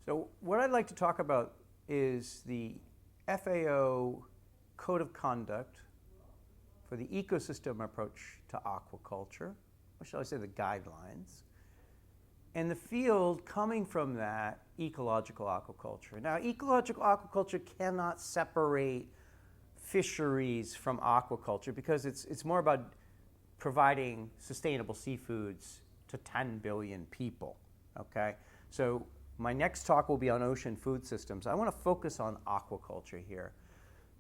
So what I'd like to talk about is the FAO Code of Conduct for the ecosystem approach to aquaculture, or shall I say the guidelines, and the field coming from that, ecological aquaculture. Now, ecological aquaculture cannot separate fisheries from aquaculture because it's more about providing sustainable seafoods to 10 billion people, okay? So my next talk will be on ocean food systems. I want to focus on aquaculture here.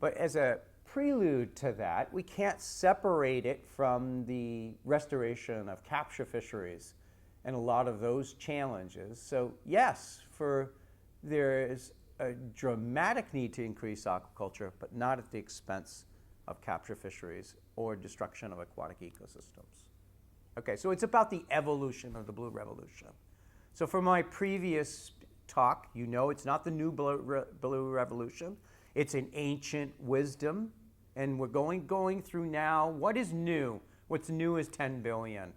But as a prelude to that, we can't separate it from the restoration of capture fisheries and a lot of those challenges. So yes, there is a dramatic need to increase aquaculture, but not at the expense of capture fisheries or destruction of aquatic ecosystems. Okay, so it's about the evolution of the blue revolution. So from my previous talk, you know it's not the new blue revolution. It's an ancient wisdom, and we're going through now what is new. What's new is 10 billion.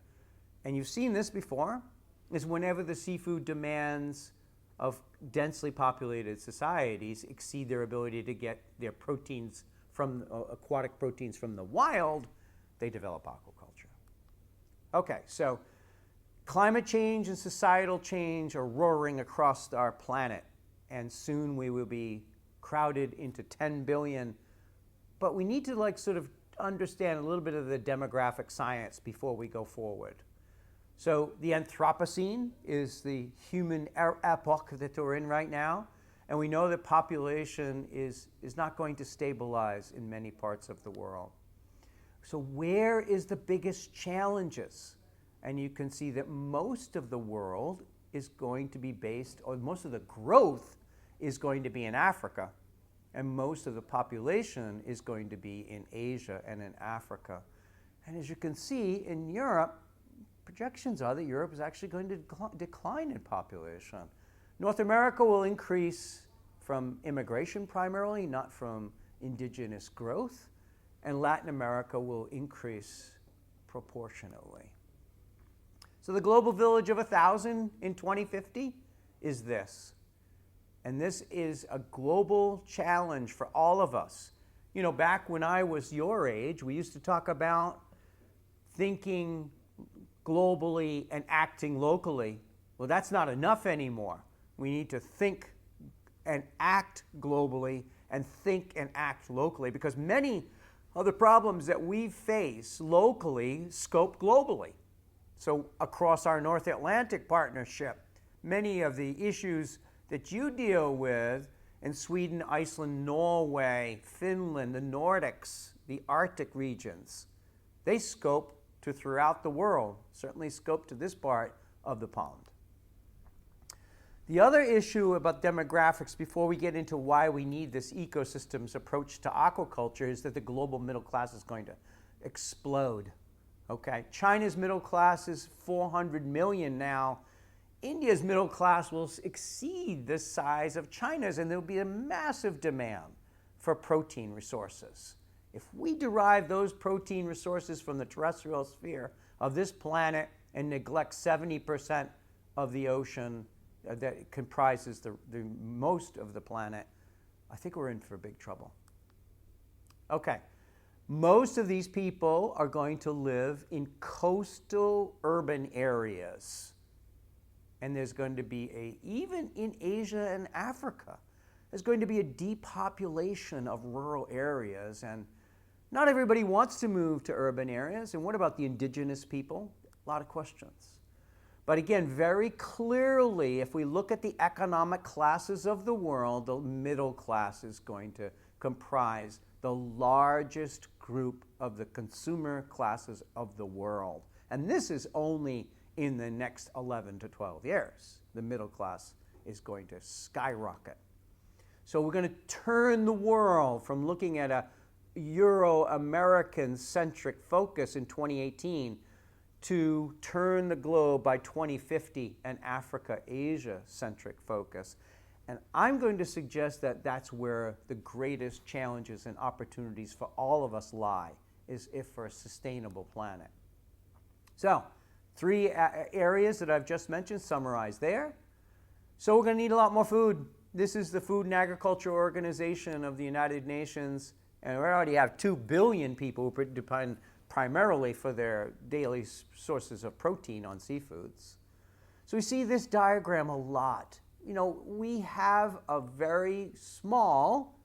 And you've seen this before, is whenever the seafood demands of densely populated societies exceed their ability to get their proteins from aquatic proteins from the wild, they develop aquaculture. Okay, so climate change and societal change are roaring across our planet, and soon we will be crowded into 10 billion. But we need to sort of understand a little bit of the demographic science before we go forward. So the Anthropocene is the human epoch that we're in right now, and we know that population is not going to stabilize in many parts of the world. So where is the biggest challenges? And you can see that most of the world is going to be based, or most of the growth is going to be in Africa, and most of the population is going to be in Asia and in Africa. And as you can see, in Europe, projections are that Europe is actually going to decline in population. North America will increase from immigration primarily, not from indigenous growth, and Latin America will increase proportionately. So the global village of 1,000 in 2050 is this. And this is a global challenge for all of us. You know, back when I was your age, we used to talk about thinking globally and acting locally. Well, that's not enough anymore. We need to think and act globally and think and act locally, because many of the problems that we face locally scope globally. So across our North Atlantic partnership, many of the issues that you deal with in Sweden, Iceland, Norway, Finland, the Nordics, the Arctic regions, they scope to throughout the world, certainly scope to this part of the pond. The other issue about demographics, before we get into why we need this ecosystems approach to aquaculture, is that the global middle class is going to explode. Okay, China's middle class is 400 million now. India's middle class will exceed the size of China's, and there will be a massive demand for protein resources. If we derive those protein resources from the terrestrial sphere of this planet and neglect 70% of the ocean that comprises the most of the planet, I think we're in for big trouble. Okay. Most of these people are going to live in coastal urban areas. And there's going to be even in Asia and Africa, there's going to be a depopulation of rural areas. And not everybody wants to move to urban areas. And what about the indigenous people? A lot of questions. But again, very clearly, if we look at the economic classes of the world, the middle class is going to comprise the largest group of the consumer classes of the world. And this is only in the next 11 to 12 years. The middle class is going to skyrocket. So we're going to turn the world from looking at a Euro-American centric focus in 2018 to turn the globe by 2050 an Africa-Asia centric focus. And I'm going to suggest that that's where the greatest challenges and opportunities for all of us lie, is if for a sustainable planet. So, three areas that I've just mentioned summarized there. So we're going to need a lot more food. This is the Food and Agriculture Organization of the United Nations, and we already have 2 billion people who depend primarily for their daily sources of protein on seafoods. So we see this diagram a lot. You know, we have a very small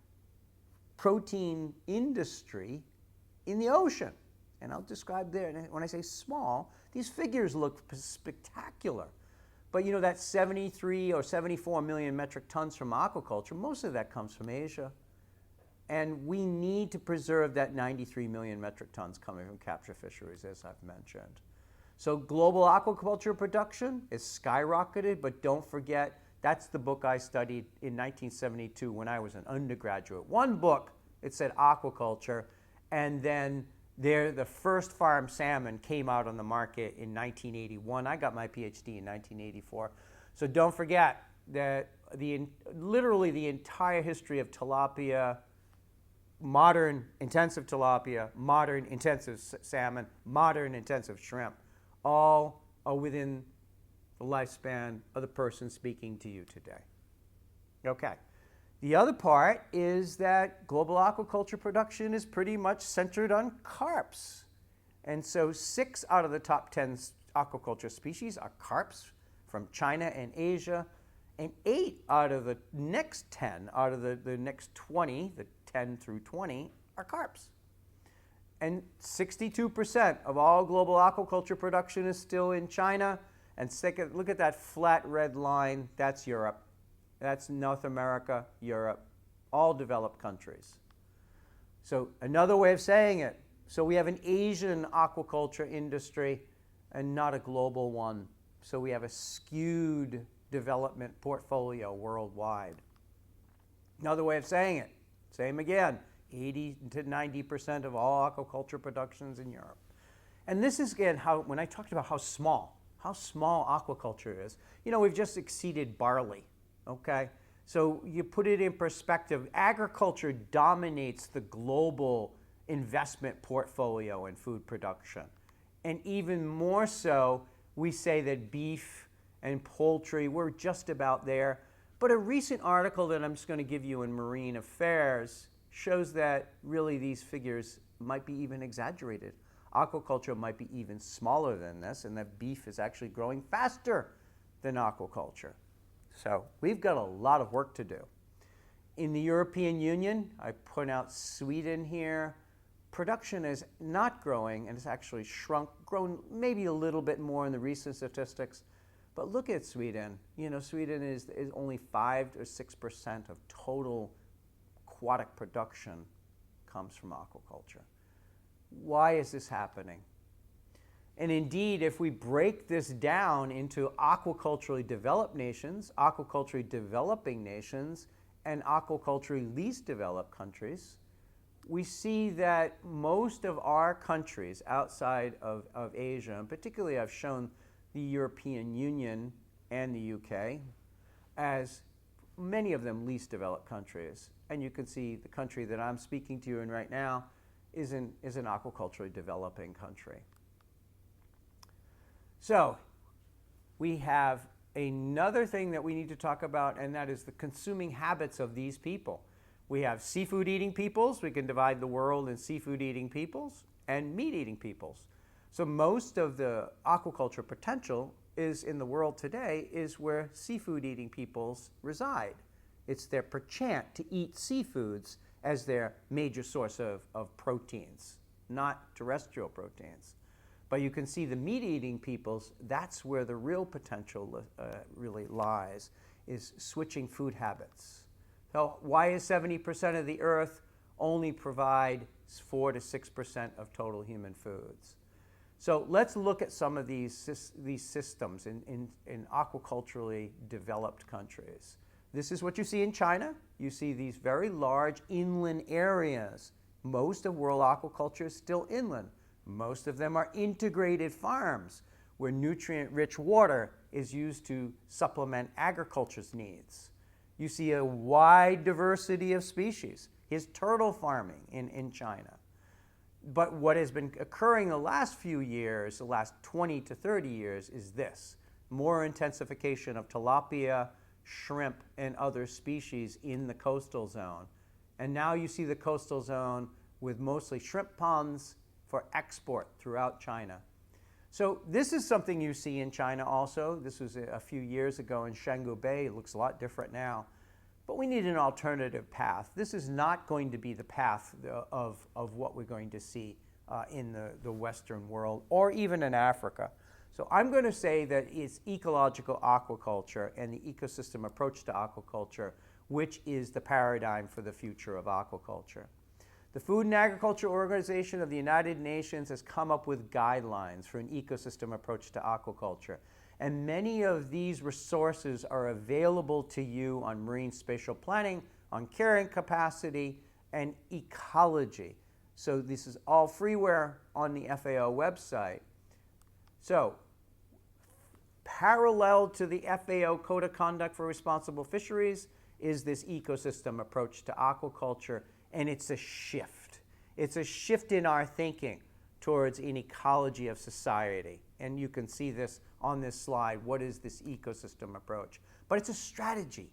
protein industry in the ocean. And I'll describe there, when I say small, these figures look spectacular. But you know, that 73 or 74 million metric tons from aquaculture, most of that comes from Asia. And we need to preserve that 93 million metric tons coming from capture fisheries, as I've mentioned. So global aquaculture production is skyrocketed, but don't forget, that's the book I studied in 1972 when I was an undergraduate. One book, it said aquaculture, and then the first farm salmon came out on the market in 1981. I got my PhD in 1984. So don't forget that literally the entire history of tilapia, modern intensive tilapia, modern intensive salmon, modern intensive shrimp, all are within the lifespan of the person speaking to you today. Okay. The other part is that global aquaculture production is pretty much centered on carps. And so 6 out of the top 10 aquaculture species are carps from China and Asia, and 8 out of the next 10, out of the next 20, the 10 through 20, are carps. And 62% of all global aquaculture production is still in China. And second, look at that flat red line, that's Europe. That's North America, Europe, all developed countries. So another way of saying it, so we have an Asian aquaculture industry and not a global one. So we have a skewed development portfolio worldwide. Another way of saying it, same again, 80 to 90% of all aquaculture productions in Europe. And this is again how, when I talked about how small aquaculture is, you know, we've just exceeded barley. Okay, so you put it in perspective, agriculture dominates the global investment portfolio in food production. And even more so, we say that beef and poultry, we're just about there. But a recent article that I'm just going to give you in Marine Affairs shows that really these figures might be even exaggerated. Aquaculture might be even smaller than this, and that beef is actually growing faster than aquaculture. So we've got a lot of work to do. In the European Union, I point out Sweden here, production is not growing and it's actually grown maybe a little bit more in the recent statistics. But look at Sweden. You know, Sweden is only 5 or 6% of total aquatic production comes from aquaculture. Why is this happening? And indeed, if we break this down into aquaculturally developed nations, aquaculturally developing nations, and aquaculturally least developed countries, we see that most of our countries outside of Asia, and particularly I've shown the European Union and the UK, as many of them least developed countries. And you can see the country that I'm speaking to you in right now is an aquaculturally developing country. So we have another thing that we need to talk about, and that is the consuming habits of these people. We have seafood-eating peoples. We can divide the world in seafood-eating peoples and meat-eating peoples. So most of the aquaculture potential is in the world today is where seafood-eating peoples reside. It's their penchant to eat seafoods as their major source of proteins, not terrestrial proteins. But you can see the meat-eating peoples, that's where the real potential really lies, is switching food habits. So why is 70% of the earth only provide 4 to 6% of total human foods? So let's look at some of these systems in aquaculturally developed countries. This is what you see in China. You see these very large inland areas. Most of world aquaculture is still inland. Most of them are integrated farms where nutrient-rich water is used to supplement agriculture's needs. You see a wide diversity of species. Here's turtle farming in China. But what has been occurring the last few years, the last 20 to 30 years, is this. More intensification of tilapia, shrimp and other species in the coastal zone. And now you see the coastal zone with mostly shrimp ponds for export throughout China. So this is something you see in China also. This was a few years ago in Shanggu Bay. It looks a lot different now. But we need an alternative path. This is not going to be the path of what we're going to see in the Western world or even in Africa. So I'm going to say that it's ecological aquaculture and the ecosystem approach to aquaculture, which is the paradigm for the future of aquaculture. The Food and Agriculture Organization of the United Nations has come up with guidelines for an ecosystem approach to aquaculture. And many of these resources are available to you on marine spatial planning, on carrying capacity, and ecology. So this is all freeware on the FAO website. So parallel to the FAO Code of Conduct for Responsible Fisheries is this ecosystem approach to aquaculture. And it's a shift. It's a shift in our thinking towards an ecology of society. And you can see this on this slide. What is this ecosystem approach? But it's a strategy.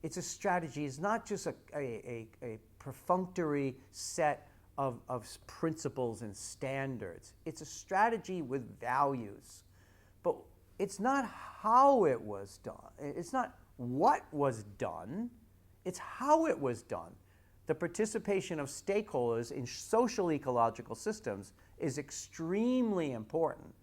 It's a strategy. It's not just a perfunctory set of principles and standards. It's a strategy with values. But it's not how it was done. It's not what was done. It's how it was done. The participation of stakeholders in social ecological systems is extremely important.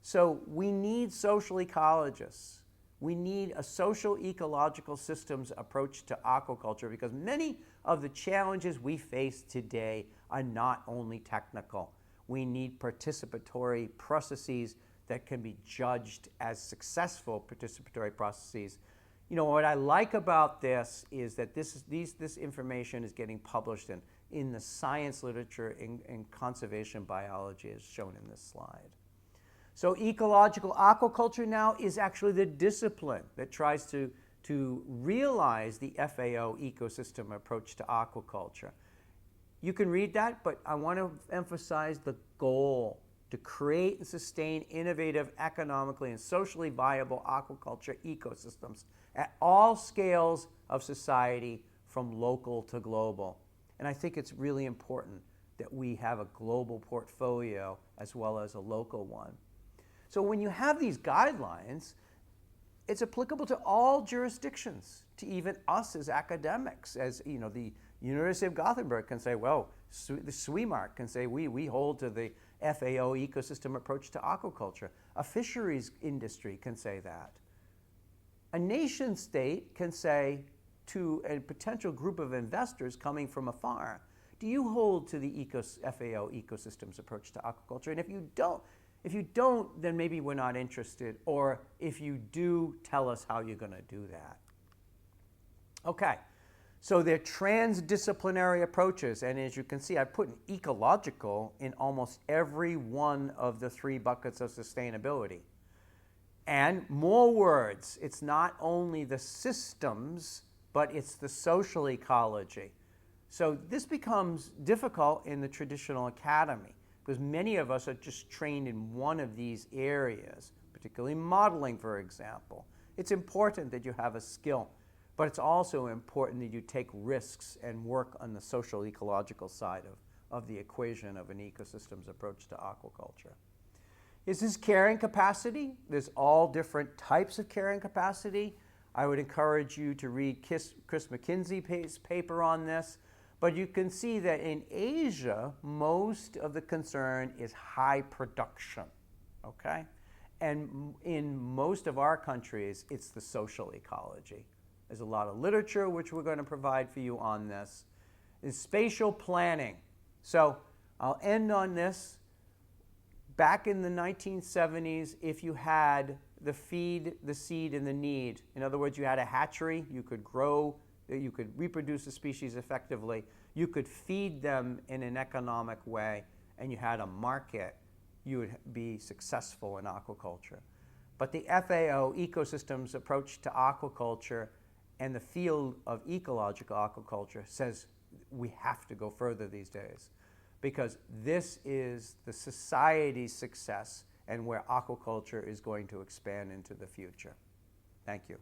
So we need social ecologists. We need a social ecological systems approach to aquaculture because many of the challenges we face today are not only technical. We need participatory processes that can be judged as successful participatory processes. You know, what I like about this is that this information is getting published in the science literature in conservation biology as shown in this slide. So ecological aquaculture now is actually the discipline that tries to realize the FAO ecosystem approach to aquaculture. You can read that, but I want to emphasize the goal to create and sustain innovative, economically and socially viable aquaculture ecosystems at all scales of society, from local to global. And I think it's really important that we have a global portfolio as well as a local one. So when you have these guidelines, it's applicable to all jurisdictions, to even us as academics. As you know, the University of Gothenburg can say, well, the SWIMARC can say, we hold to the FAO ecosystem approach to aquaculture. A fisheries industry can say that. A nation state can say to a potential group of investors coming from afar, do you hold to the FAO ecosystems approach to aquaculture? And if you don't, then maybe we're not interested. Or if you do, tell us how you're going to do that. Okay, so they're transdisciplinary approaches. And as you can see, I put an ecological in almost every one of the 3 buckets of sustainability. And more words, it's not only the systems, but it's the social ecology. So this becomes difficult in the traditional academy because many of us are just trained in one of these areas, particularly modeling, for example. It's important that you have a skill, but it's also important that you take risks and work on the social ecological side of the equation of an ecosystems approach to aquaculture. Is this carrying capacity? There's all different types of carrying capacity. I would encourage you to read Chris McKinsey's paper on this. But you can see that in Asia, most of the concern is high production, okay? And in most of our countries, it's the social ecology. There's a lot of literature which we're going to provide for you on this. Is spatial planning. So I'll end on this. Back in the 1970s, if you had the feed, the seed, and the need, in other words, you had a hatchery, you could grow, you could reproduce the species effectively, you could feed them in an economic way, and you had a market, you would be successful in aquaculture. But the FAO ecosystems approach to aquaculture and the field of ecological aquaculture says we have to go further these days, because this is the society's success and where aquaculture is going to expand into the future. Thank you.